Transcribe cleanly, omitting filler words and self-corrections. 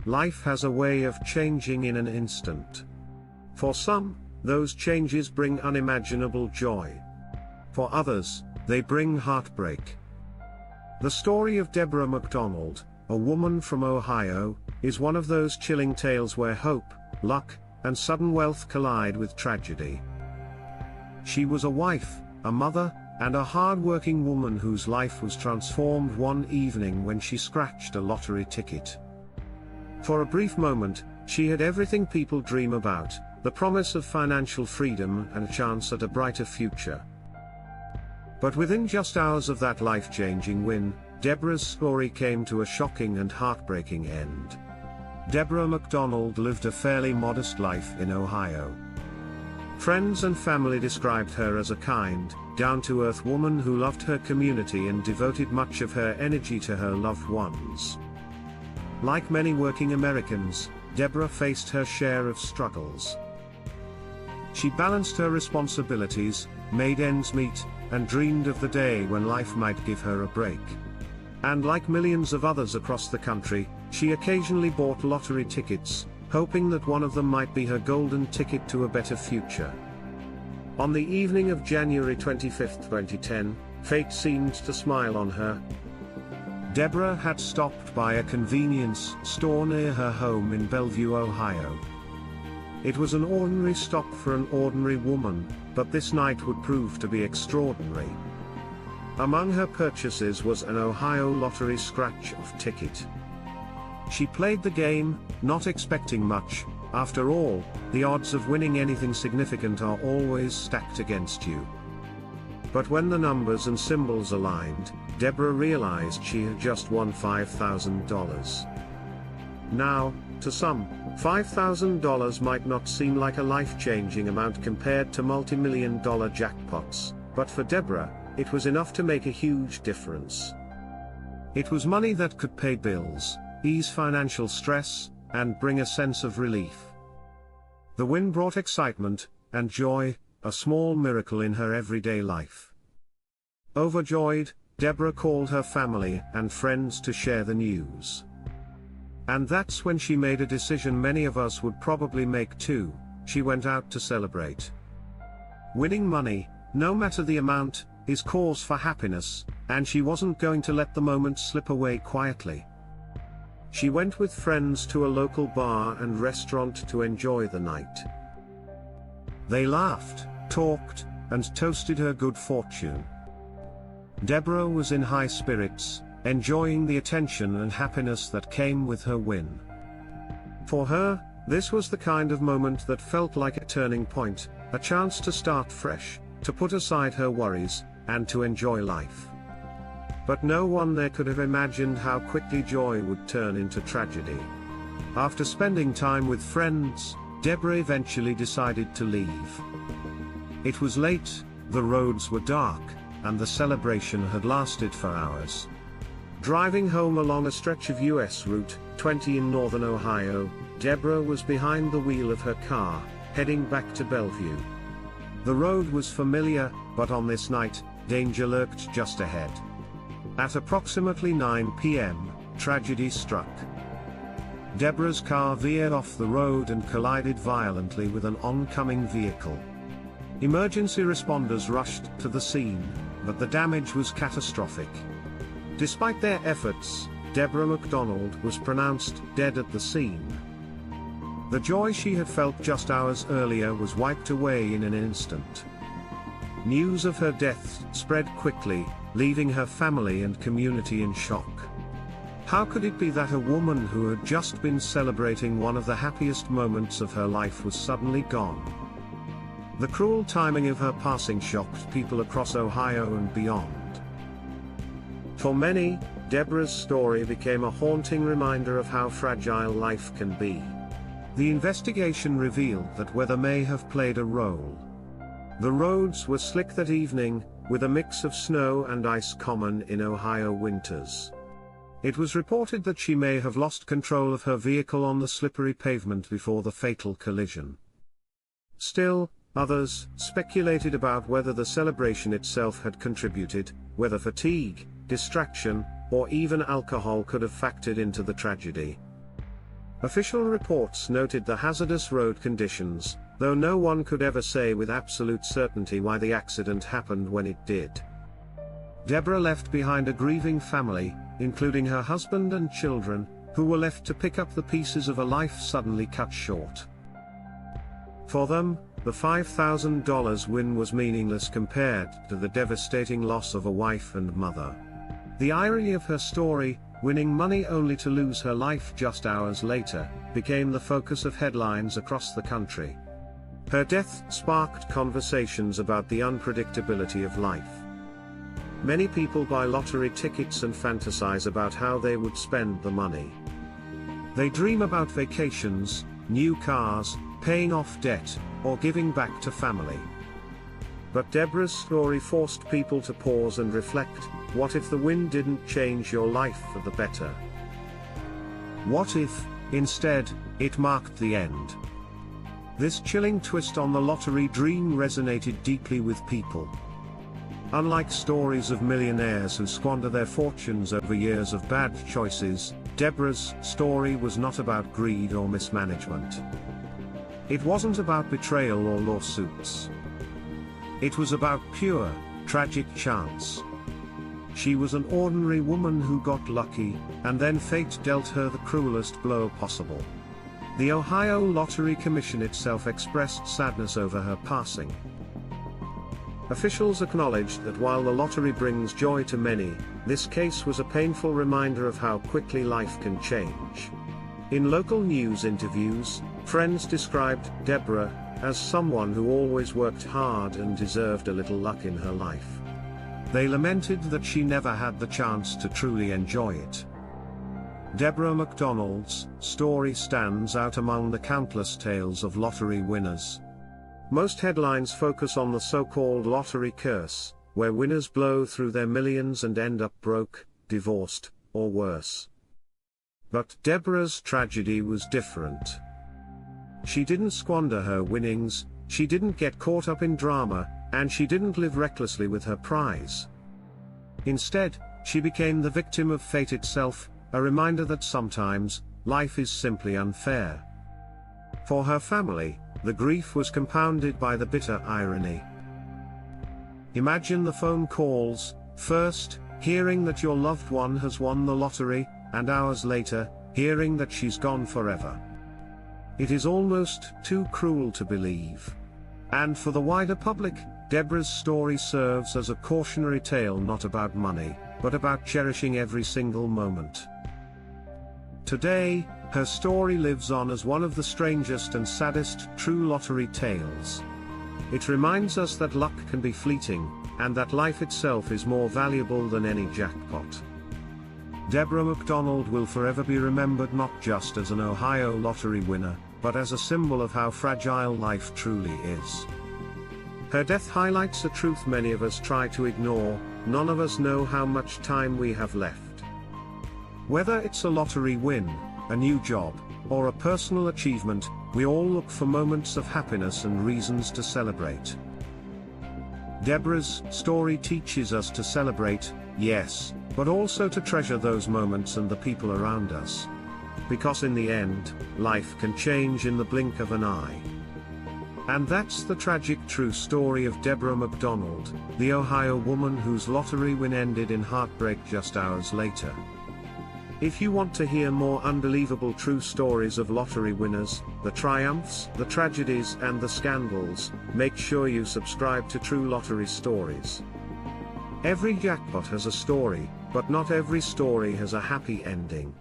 life has a way of changing in an instant. For some, those changes bring unimaginable joy. For others, they bring heartbreak. The story of Deborah McDonald, a woman from Ohio, is one of those chilling tales where hope, luck, and sudden wealth collide with tragedy. She was a wife, a mother, and a hard-working woman whose life was transformed one evening when she scratched a lottery ticket. For a brief moment, she had everything people dream about: the promise of financial freedom and a chance at a brighter future. But within just hours of that life-changing win, Deborah's story came to a shocking and heartbreaking end. Deborah McDonald lived a fairly modest life in Ohio. Friends and family described her as a kind, down-to-earth woman who loved her community and devoted much of her energy to her loved ones. Like many working Americans, Deborah faced her share of struggles. She balanced her responsibilities, made ends meet, and dreamed of the day when life might give her a break. And like millions of others across the country, she occasionally bought lottery tickets, hoping that one of them might be her golden ticket to a better future. On the evening of January 25, 2010, fate seemed to smile on her. Deborah had stopped by a convenience store near her home in Bellevue, Ohio. It was an ordinary stop for an ordinary woman, but this night would prove to be extraordinary. Among her purchases was an Ohio lottery scratch-off ticket. She played the game, not expecting much. After all, the odds of winning anything significant are always stacked against you. But when the numbers and symbols aligned, Deborah realized she had just won $5,000. Now, to some, $5,000 might not seem like a life-changing amount compared to multi-million-dollar jackpots, but for Deborah, it was enough to make a huge difference. It was money that could pay bills, ease financial stress, and bring a sense of relief. The win brought excitement and joy, a small miracle in her everyday life. Overjoyed, Deborah called her family and friends to share the news. And that's when she made a decision many of us would probably make too: she went out to celebrate. Winning money, no matter the amount, is cause for happiness, and she wasn't going to let the moment slip away quietly. She went with friends to a local bar and restaurant to enjoy the night. They laughed, talked, and toasted her good fortune. Deborah was in high spirits, enjoying the attention and happiness that came with her win. For her, this was the kind of moment that felt like a turning point, a chance to start fresh, to put aside her worries, and to enjoy life. But no one there could have imagined how quickly joy would turn into tragedy. After spending time with friends, Deborah eventually decided to leave. It was late, the roads were dark, and the celebration had lasted for hours. Driving home along a stretch of US Route 20 in northern Ohio, Deborah was behind the wheel of her car, heading back to Bellevue. The road was familiar, but on this night, danger lurked just ahead. At approximately 9 p.m., tragedy struck. Deborah's car veered off the road and collided violently with an oncoming vehicle. Emergency responders rushed to the scene, but the damage was catastrophic. Despite their efforts, Deborah McDonald was pronounced dead at the scene. The joy she had felt just hours earlier was wiped away in an instant. News of her death spread quickly, leaving her family and community in shock. How could it be that a woman who had just been celebrating one of the happiest moments of her life was suddenly gone? The cruel timing of her passing shocked people across Ohio and beyond. For many, Deborah's story became a haunting reminder of how fragile life can be. The investigation revealed that weather may have played a role. The roads were slick that evening, with a mix of snow and ice common in Ohio winters. It was reported that she may have lost control of her vehicle on the slippery pavement before the fatal collision. Still, others speculated about whether the celebration itself had contributed, whether fatigue, distraction, or even alcohol could have factored into the tragedy. Official reports noted the hazardous road conditions, though no one could ever say with absolute certainty why the accident happened when it did. Deborah left behind a grieving family, including her husband and children, who were left to pick up the pieces of a life suddenly cut short. For them, the $5,000 win was meaningless compared to the devastating loss of a wife and mother. The irony of her story, winning money only to lose her life just hours later, became the focus of headlines across the country. Her death sparked conversations about the unpredictability of life. Many people buy lottery tickets and fantasize about how they would spend the money. They dream about vacations, new cars, paying off debt, or giving back to family. But Deborah's story forced people to pause and reflect. What if the win didn't change your life for the better? What if, instead, it marked the end? This chilling twist on the lottery dream resonated deeply with people. Unlike stories of millionaires who squander their fortunes over years of bad choices, Deborah's story was not about greed or mismanagement. It wasn't about betrayal or lawsuits. It was about pure, tragic chance. She was an ordinary woman who got lucky, and then fate dealt her the cruelest blow possible. The Ohio Lottery Commission itself expressed sadness over her passing. Officials acknowledged that while the lottery brings joy to many, this case was a painful reminder of how quickly life can change. In local news interviews, friends described Deborah as someone who always worked hard and deserved a little luck in her life. They lamented that she never had the chance to truly enjoy it. Deborah McDonald's story stands out among the countless tales of lottery winners. Most headlines focus on the so-called lottery curse, where winners blow through their millions and end up broke, divorced, or worse. But Deborah's tragedy was different. She didn't squander her winnings, she didn't get caught up in drama, and she didn't live recklessly with her prize. Instead, she became the victim of fate itself, a reminder that sometimes, life is simply unfair. For her family, the grief was compounded by the bitter irony. Imagine the phone calls, first, hearing that your loved one has won the lottery, and hours later, hearing that she's gone forever. It is almost too cruel to believe. And for the wider public, Deborah's story serves as a cautionary tale not about money, but about cherishing every single moment. Today, her story lives on as one of the strangest and saddest true lottery tales. It reminds us that luck can be fleeting, and that life itself is more valuable than any jackpot. Deborah McDonald will forever be remembered not just as an Ohio lottery winner, but as a symbol of how fragile life truly is. Her death highlights a truth many of us try to ignore: none of us know how much time we have left. Whether it's a lottery win, a new job, or a personal achievement, we all look for moments of happiness and reasons to celebrate. Deborah's story teaches us to celebrate, yes, but also to treasure those moments and the people around us. Because in the end, life can change in the blink of an eye. And that's the tragic true story of Deborah McDonald, the Ohio woman whose lottery win ended in heartbreak just hours later. If you want to hear more unbelievable true stories of lottery winners, the triumphs, the tragedies, and the scandals, make sure you subscribe to True Lottery Stories. Every jackpot has a story, but not every story has a happy ending.